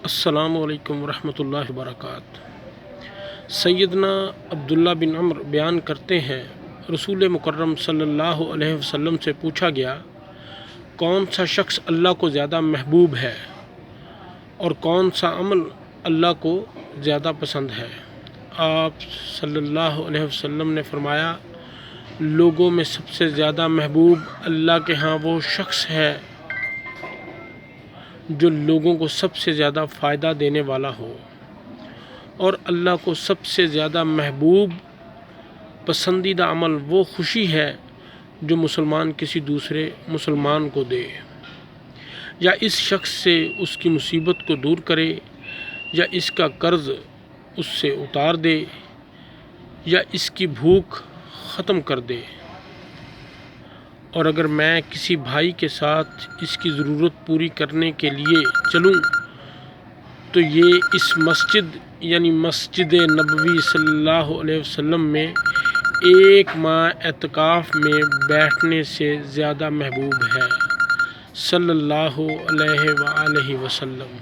السلام علیکم ورحمۃ اللہ وبرکاتہ۔ سیدنا عبداللہ بن عمر بیان کرتے ہیں، رسول مکرم صلی اللہ علیہ وسلم سے پوچھا گیا، کون سا شخص اللہ کو زیادہ محبوب ہے اور کون سا عمل اللہ کو زیادہ پسند ہے؟ آپ صلی اللہ علیہ وسلم نے فرمایا، لوگوں میں سب سے زیادہ محبوب اللہ کے ہاں وہ شخص ہے جو لوگوں کو سب سے زیادہ فائدہ دینے والا ہو، اور اللہ کو سب سے زیادہ محبوب پسندیدہ عمل وہ خوشی ہے جو مسلمان کسی دوسرے مسلمان کو دے، یا اس شخص سے اس کی مصیبت کو دور کرے، یا اس کا قرض اس سے اتار دے، یا اس کی بھوک ختم کر دے۔ اور اگر میں کسی بھائی کے ساتھ اس کی ضرورت پوری کرنے کے لیے چلوں تو یہ اس مسجد یعنی مسجد نبوی صلی اللہ علیہ وسلم میں ایک ماہ اعتکاف میں بیٹھنے سے زیادہ محبوب ہے، صلی اللہ علیہ وآلہ وسلم۔